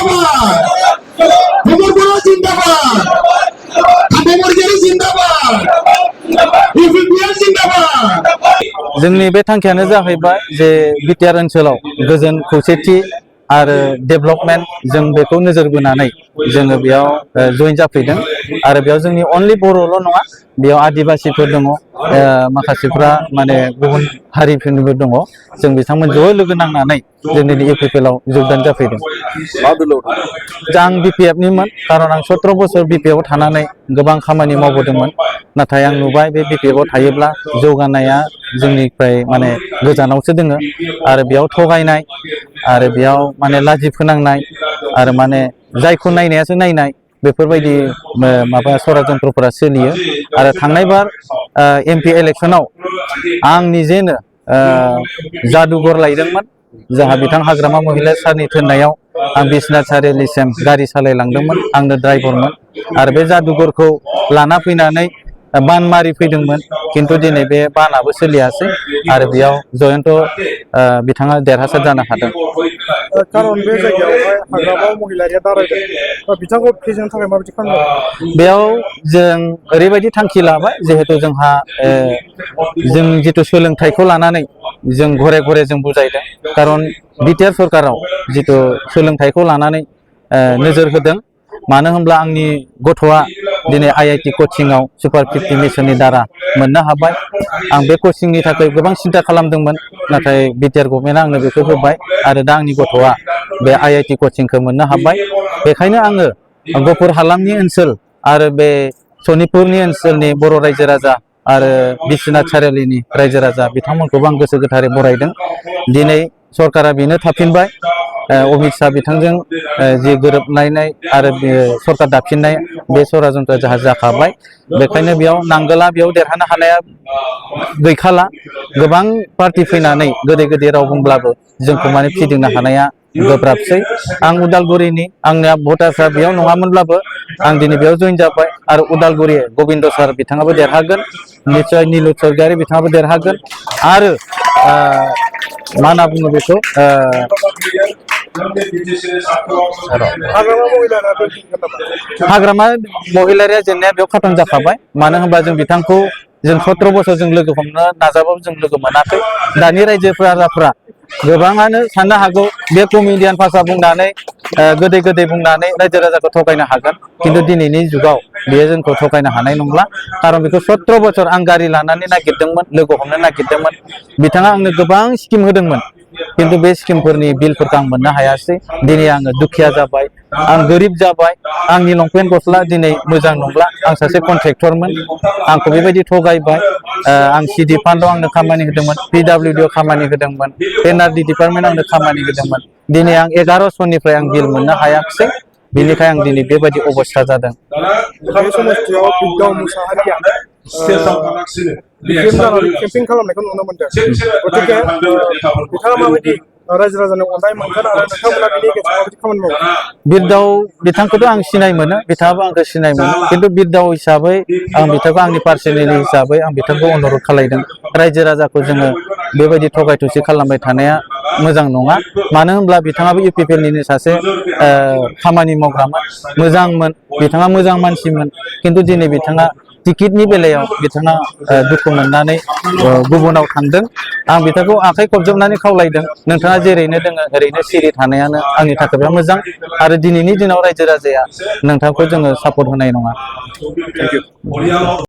जिंदाबाद भुमरगुड़ा जिंदाबाद भुमरगिरि जिंदाबाद इउपिपिएल जिंदाबाद जोंनि बे थांखियानो जाहैबाय जे बिटिआर ओनसोलाव गोजोन खौसेथि आरो डेभेलपमेन्ट जों बेखौ नोजोर बोनानै जोङो बेयाव जइन जाफैदों आरो बेयाव जोंनि अनलि बर'ल' नङा बेयाव आदिबासिफोर दङ माखासेफ्रा माने गुबुन हारिफोरनिबो दङ जों बिथांमोन ज' लोगो नांनानै जोंनि इउपिपिएलआव जगदान जाफैदों आं बिपिएफनिमोन खारन आं 17 बोसोर बिपिएफआव थानानै गोबां खामानि मावबोदोंमोन नाथाय आं नुबाय बे बिपिएफआव थायोब्ला जौगानाया जोंनिफ्राय माने गोजानावसो दोङो आरो बेयाव थगायनाय आरो बेयाव माने लाजि फोनांनाय आरो माने जायखौ नायनायासो नायनाय बेफोरबायदि माबा सरासनस्रफोरा सोलियो आरो थांनाय बार एमपि इलेक्शनाव आं निजेनो जादुगर लायदोंमोन जाहा बिथां हाग्रामा महिला सारनि थिननायाव आं बिश्वनाथ सारिआलिसिम गारि सालायलांदोंमोन आंनो ड्राइभारमोन आरो बे जादुगरखौ लाना फैनानै बान मारि फैदोंमोन किन्तु दिनै बे बानाबो सोलियासै आरो बेयाव जयन्त बिथाङा देरहासार जानो हादों खारन बे जायगायावहाय हाग्रामा महिलारिया दारायदों बिथांखौ फेजेननो थाखाय माबायदि खालामदों बेयाव जों ओरैबायदि थांखि लाबाय जिहेतु जोंहा जों जितु सोलोंथाइखौ लानानै जों घरे घरे जों बुजायदों खारन बिटिआर सरकाराव जितु सोलोंथाइखौ लानानै नोजोर होदों मानो होनब्ला आंनि गथ'आ दिनै आईआईटी कचिंआव सुपार 50 मिशननि दारा मोननो हाबाय आं बे कचिंनि थाखाय गोबां सिन्था खालामदोंमोन नाथाय बिटिआर गभर्नमेन्टआ आंनो बेखौ होबाय आरो दा आंनि गथ'आ बे आईआईटी कचिंखौ मोननो हाबाय बेखायनो आङो गफुर हालामनि ओनसोल आरो बे सनितपुरनि ओनसोलनि बर' रायजो राजा आरो बिश्वनाथ सारिआलिनि रायजो राजा बिथांमोनखौबो आं गोसो गोथारै बरायदों दिनै सरकारा बेनो थाफिनबाय अमित शाह बिथांजों जि गोरोबलायनाय आरो सरकार दाफिननाय बे सरासनस्रा जाहा जाखाबाय बेखायनो बेयाव नांगोला बेयाव देरहानो हानाया गैखाला गोबां पार्टी फैनानै गोदै गोदै राव बुंब्लाबो जोंखौ माने फिदिंनो हानाया गोब्राबसै आं उदालगुरिनि आंनिया भटार्सआ बेयाव नङामोनब्लाबो आं दिनै बेयाव जइन जाबाय आरो उदालगुरि गबिन्द सार बिथाङाबो देरहागोन निस्सय नीलु स्वर्गियारी बिथाङाबो देरहागोन आरो मा होनना बुङो बेखौ हाग्रामा महिलारिया जेननाया बेयाव खतम जाखाबाय मानो होनबा जों बिथांखौ जों 17 बोसोर जों लोगो हमनो नाजाबाबो जों लोगो मोनाखै दानि रायजोफोरा गोबाङानो साननो हागौ बे कमेडियान भाषा बुंनानै गोदै गोदै बुंनानै रायजो राजाखौ थगायनो हागोन किन्तु दिनैनि जुगाव बेयो जोंखौ थगायनो हानाय नंला खारन बेखौ 17 बोसोर आं गारि लानानै नागिरदोंमोन लोगो हमनो नागिरदोंमोन बिथाङा आंनो गोबां स्किम होदोंमोन किन्तु बे स्किमफोरनि बिलफोरखौ आं मोननो हायासै दिनै आङो दुखिया जाबाय आं गोरिब जाबाय आंनि लंपेन्ट गस्ला दिनै मोजां नंला आं सासे कन्ट्रेक्टरमोन आंखौ बेबायदि थगायबाय आं सिडि फान्डआव आंनो खामानि होदोंमोन पिडब्लिउडिआव खामानि होदोंमोन एनआरडि डिपार्टमेन्ट आंनो खामानि होदोंमोन दिनै आं 1100निफ्राय आं बिल मोननो हायाखिसै बेनिखाय आं दिनै बेबायदि अबस्था जादों बे समस्थियाव बिरदाव मुसाहारिया केम्पिं खालामनायखौ नुनो मोनदों गतिके बिथाङा माबायदि रायजो राजानि अननाय मोनगोन आरो नोंथांमोना बेनि गेजेराव माबायदि खामानि मावो बिरदाव बिथांखौथ' आं सिनाय मोनो बिथाङाबो आंखौ सिनाय मोनो किन्तु बिरदाव हिसाबै आं बिथांखौ आंनि पार्सनेलि हिसाबै आं बिथांखौ अनुरद खालायदों रायजो राजाखौ जोङो बेबायदि थगाय थसि खालामबाय थानाया मोजां नङा मानो होनब्ला बिथाङाबो इउपिपिएलनिनो सासे खामानि मावग्रामोन मोजांमोन बिथाङा मोजां मानसिमोन किन्तु दिनै बिथाङा टिकेटनि बेलायाव बिथाङा दुखु मोननानै गुबुनाव थांदों आं बिथांखौ आखाइ खबजबनानै खावलायदों नोंथाङा जेरैनो दोङो ओरैनो सिरि थानायानो आंनि थाखायबा मोजां आरो दिनैनि दिनाव रायजो राजाया नोंथांखौ जोङो सापर्ट होनाय नङा